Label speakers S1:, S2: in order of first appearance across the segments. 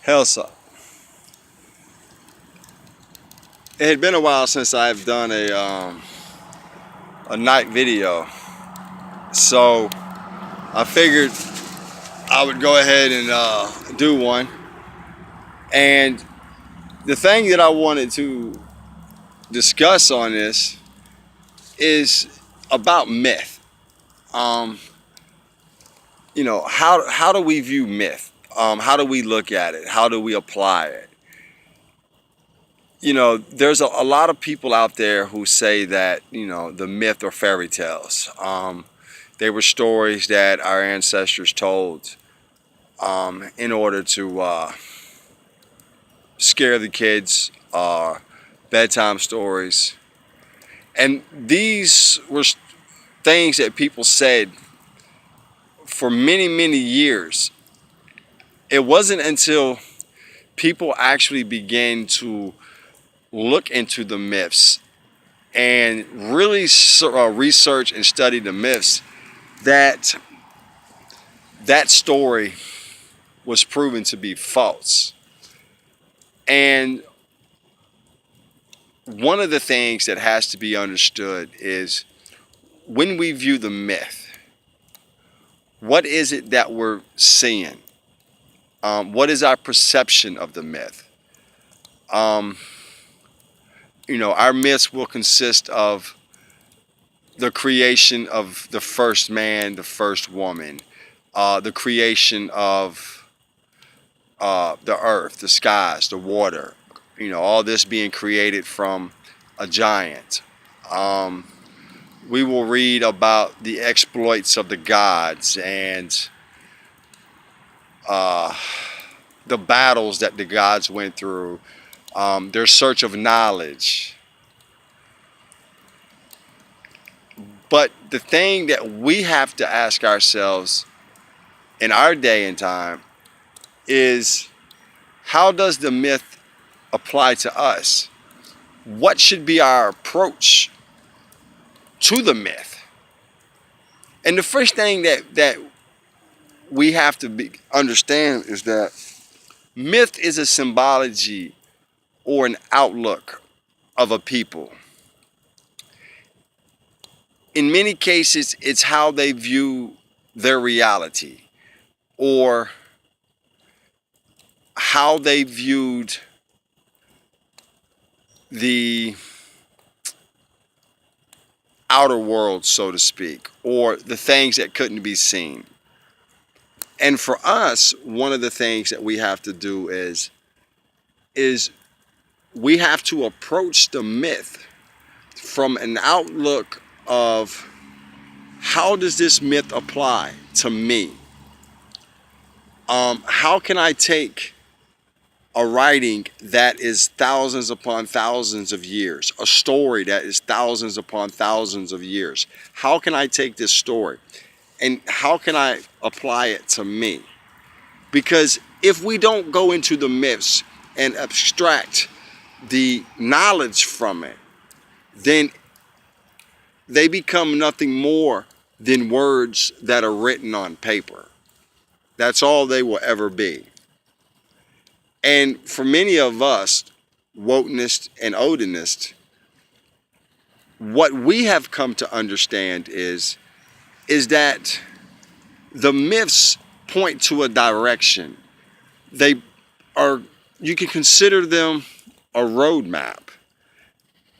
S1: Helsa. It had been a while since I've done a night video, so I figured I would go ahead and do one. And the thing that I wanted to discuss on this is about myth. Um, how do we view myth? How do we look at it? How do we apply it? There's a lot of people out there who say that, the myth or fairy tales. They were stories that our ancestors told in order to scare the kids, bedtime stories. And these were things that people said for many, many years. It wasn't until people actually began to look into the myths and really research and study the myths that that story was proven to be false. And one of the things that has to be understood is when we view the myth, what is it that we're seeing? What is our perception of the myth? Our myths will consist of the creation of the first man, the first woman, the creation of the earth, the skies, the water, all this being created from a giant. We will read about the exploits of the gods and the battles that the gods went through, their search of knowledge. But the thing that we have to ask ourselves in our day and time is, how does the myth apply to us? What should be our approach to the myth? And the first thing that we have to understand is that myth is a symbology or an outlook of a people. In many cases, it's how they view their reality, or how they viewed the outer world, so to speak, or the things that couldn't be seen. And for us, one of the things that we have to do is we have to approach the myth from an outlook of, how does this myth apply to me? How can I take a writing that is thousands upon thousands of years, a story that is thousands upon thousands of years? How can I take this story and how can I apply it to me? Because if we don't go into the myths and abstract the knowledge from it, then they become nothing more than words that are written on paper. That's all they will ever be. And for many of us, wokenists and Odinists, what we have come to understand is that the myths point to a direction. They are, you can consider them a roadmap.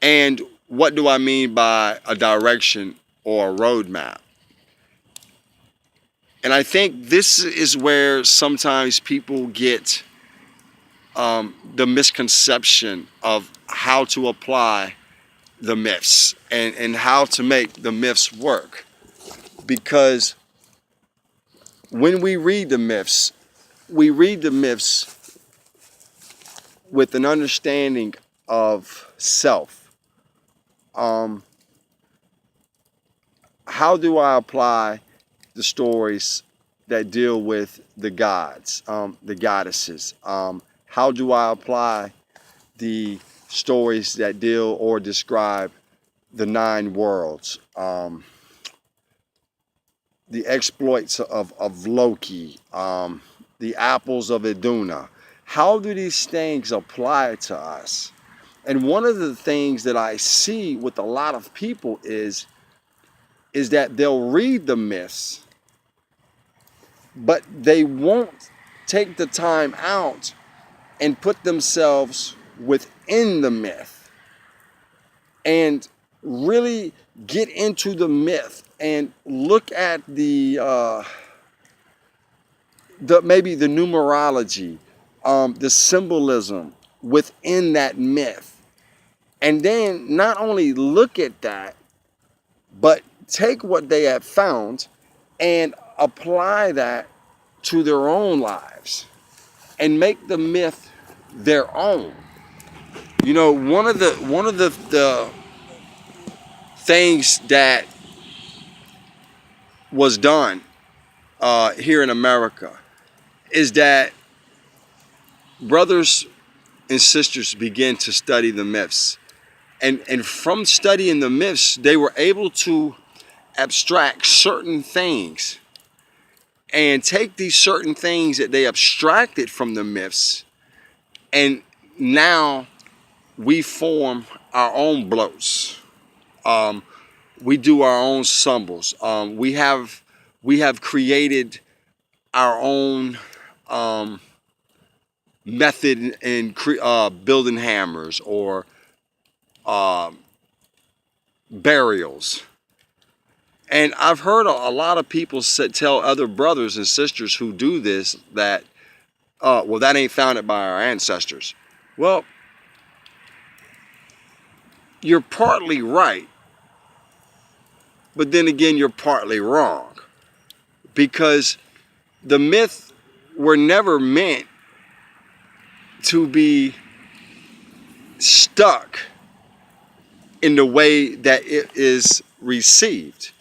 S1: And what do I mean by a direction or a roadmap? And I think this is where sometimes people get the misconception of how to apply the myths and how to make the myths work. Because when we read the myths with an understanding of self. How do I apply the stories that deal with the gods, the goddesses? How do I apply the stories that deal or describe the 9 worlds? The exploits of Loki, the apples of Iduna, How do these things apply to us? And one of the things that I see with a lot of people is that they'll read the myths, but they won't take the time out and put themselves within the myth and really get into the myth and look at maybe the numerology, the symbolism within that myth, and then not only look at that, but take what they have found and apply that to their own lives and make the myth their own. You know, one of the things that was done here in America is that brothers and sisters began to study the myths. And from studying the myths, they were able to abstract certain things and take these certain things that they abstracted from the myths, and now we form our own bloats. We do our own symbols. We have created our own method in building hammers or burials. And I've heard a lot of people tell other brothers and sisters who do this that, well, that ain't founded by our ancestors. Well, you're partly right, but then again, you're partly wrong, because the myths were never meant to be stuck in the way that it is received.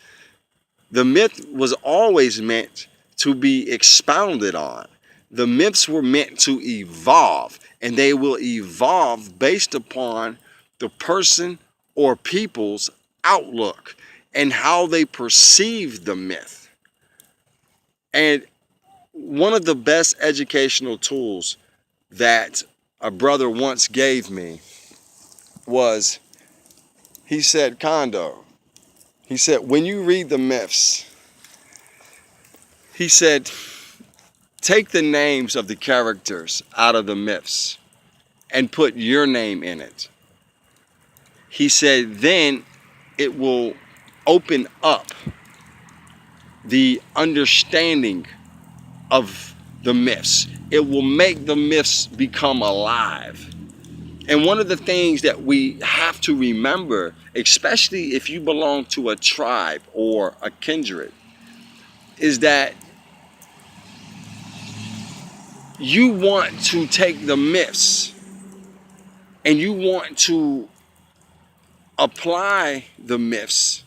S1: The myth was always meant to be expounded on. The myths were meant to evolve, and they will evolve based upon the person or people's outlook and how they perceive the myth. And one of the best educational tools that a brother once gave me was, he said, Kondo, he said, when you read the myths, he said, take the names of the characters out of the myths and put your name in it. He said, then it will open up the understanding of the myths. It will make the myths become alive. And one of the things that we have to remember, especially if you belong to a tribe or a kindred, is that you want to take the myths and you want to apply the myths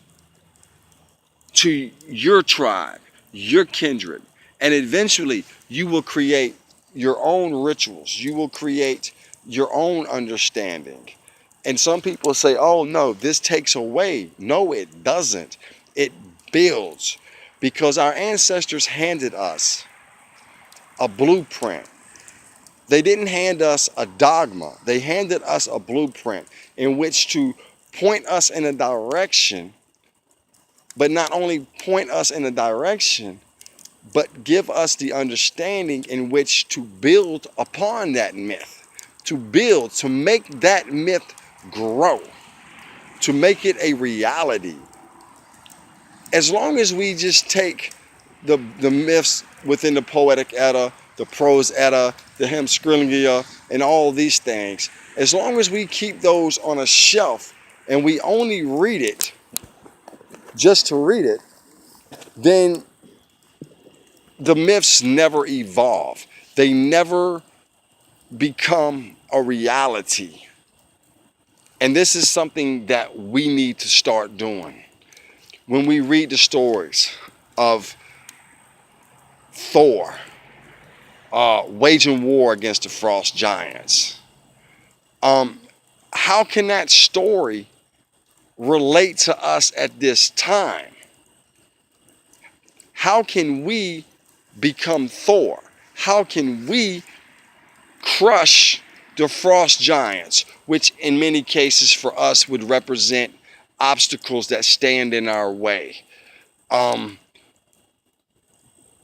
S1: to your tribe, your kindred, and eventually you will create your own rituals. You will create your own understanding. And some people say, oh no, this takes away. No, it doesn't. It builds, because our ancestors handed us a blueprint. They didn't hand us a dogma. They handed us a blueprint in which to point us in a direction, but not only point us in a direction, but give us the understanding in which to build upon that myth, to build, to make that myth grow, to make it a reality. As long as we just take the myths within the Poetic Edda, the Prose Edda, the Heimskringla, and all these things, as long as we keep those on a shelf and we only read it just to read it, then the myths never evolve. They never become a reality. And this is something that we need to start doing. When we read the stories of Thor waging war against the frost giants, how can that story relate to us at this time? How can we become Thor? How can we crush the frost giants, which in many cases for us would represent obstacles that stand in our way.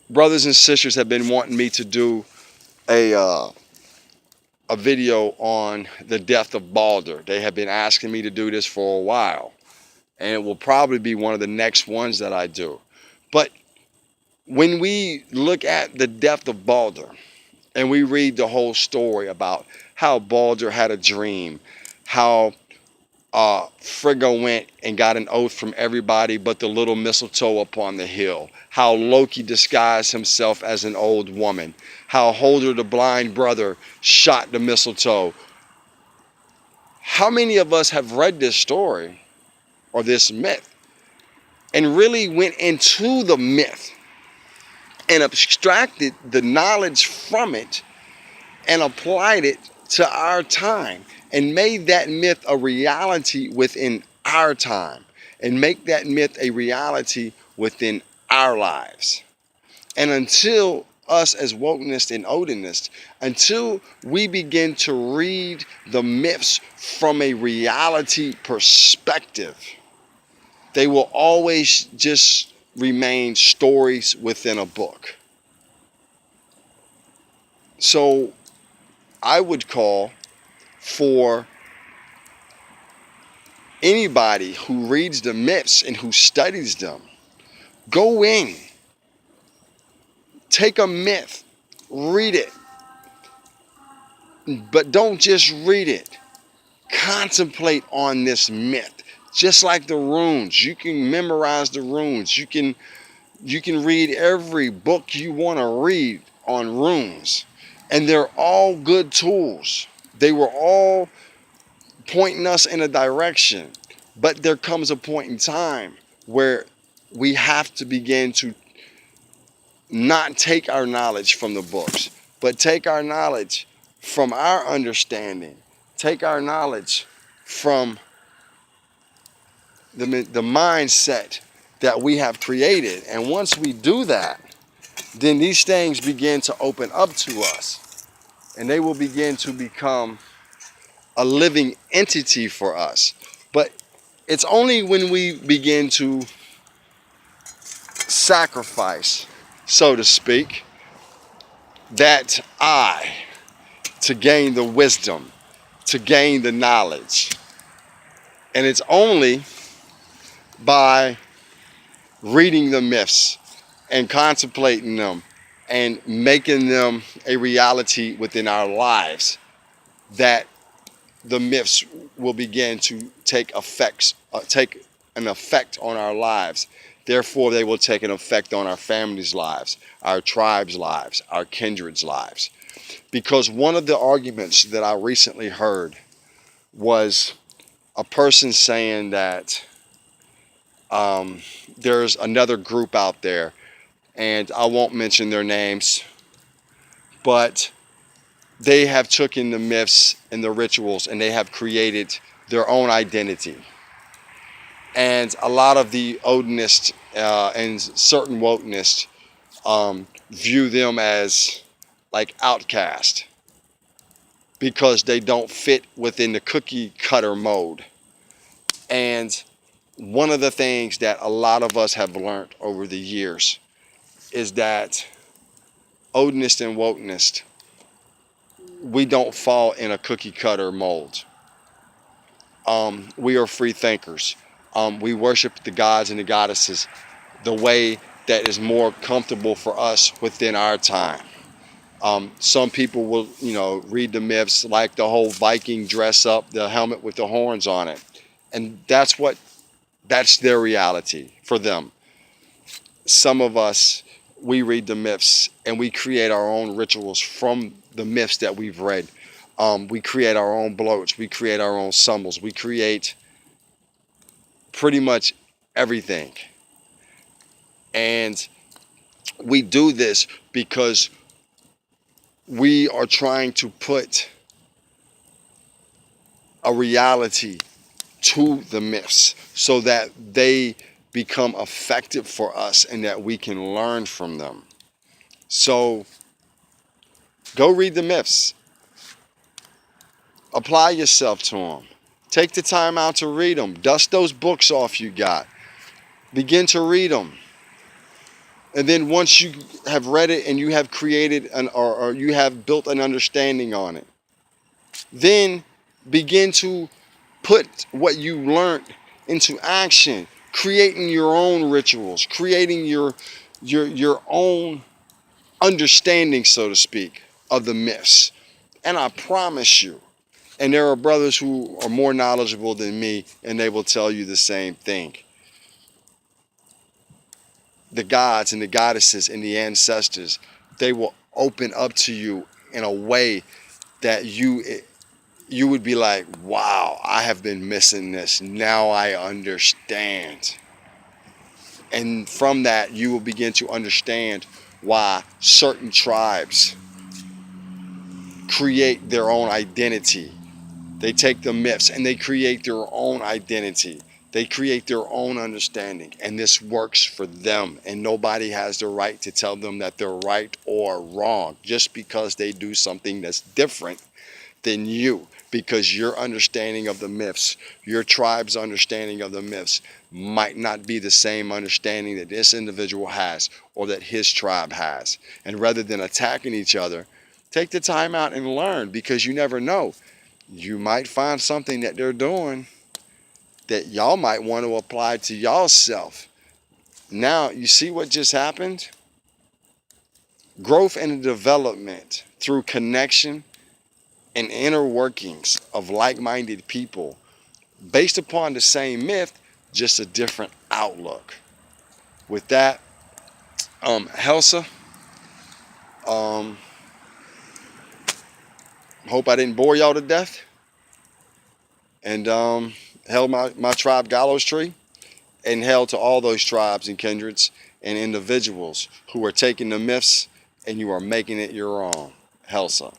S1: Brothers and sisters have been wanting me to do a video on the death of Balder. They have been asking me to do this for a while, and it will probably be one of the next ones that I do. But when we look at the death of Balder and we read the whole story about how Balder had a dream, how Frigga went and got an oath from everybody but the little mistletoe upon the hill, how Loki disguised himself as an old woman, how Holder the blind brother shot the mistletoe. How many of us have read this story or this myth and really went into the myth and abstracted the knowledge from it and applied it to our time and made that myth a reality within our time and make that myth a reality within our lives? And until us as wokenists and Odinists, until we begin to read the myths from a reality perspective, they will always just remain stories within a book. So I would call for anybody who reads the myths and who studies them, go in, take a myth, read it, but don't just read it. Contemplate on this myth. Just like the runes, you can memorize the runes. You can read every book you want to read on runes, and they're all good tools. They were all pointing us in a direction, but there comes a point in time where we have to begin to not take our knowledge from the books, but take our knowledge from our understanding, take our knowledge from the mindset that we have created. And once we do that, then these things begin to open up to us, and they will begin to become a living entity for us. But it's only when we begin to sacrifice, so to speak, that to gain the wisdom, to gain the knowledge. And it's only by reading the myths and contemplating them and making them a reality within our lives that the myths will begin to take an effect on our lives. Therefore, they will take an effect on our families' lives, our tribes' lives, our kindred's lives. Because one of the arguments that I recently heard was a person saying that there's another group out there, and I won't mention their names, but they have taken the myths and the rituals and they have created their own identity. And a lot of the Odinists and certain wokenists view them as like outcast because they don't fit within the cookie cutter mode. And one of the things that a lot of us have learned over the years is that Odinist and wokenist, we don't fall in a cookie cutter mold. We are free thinkers. We worship the gods and the goddesses the way that is more comfortable for us within our time. Some people will, read the myths like the whole Viking dress up, the helmet with the horns on it. And that's their reality for them. Some of us, we read the myths and we create our own rituals from the myths that we've read. We create our own bloats. We create our own symbols. We create pretty much everything. And we do this because we are trying to put a reality to the myths so that they become effective for us and that we can learn from them. So go read the myths. Apply yourself to them. Take the time out to read them. Dust those books off you got. Begin to read them. And then once you have read it and you have created or you have built an understanding on it, then begin to put what you learned into action, creating your own rituals, creating your own understanding, so to speak, of the myths. And I promise you, and there are brothers who are more knowledgeable than me, and they will tell you the same thing. The gods and the goddesses and the ancestors, they will open up to you in a way that you would be like, wow, I have been missing this. Now I understand. And from that, you will begin to understand why certain tribes create their own identity. They take the myths and they create their own identity. They create their own understanding. And this works for them. And nobody has the right to tell them that they're right or wrong just because they do something that's different than you. Because your understanding of the myths, your tribe's understanding of the myths might not be the same understanding that this individual has or that his tribe has. And rather than attacking each other, take the time out and learn, because you never know. You might find something that they're doing that y'all might want to apply to y'all self. Now, you see what just happened? Growth and development through connection and inner workings of like-minded people based upon the same myth, just a different outlook. With that, Helsa, hope I didn't bore y'all to death. And held my tribe Gallows Tree, and held to all those tribes and kindreds and individuals who are taking the myths and you are making it your own. Helsa.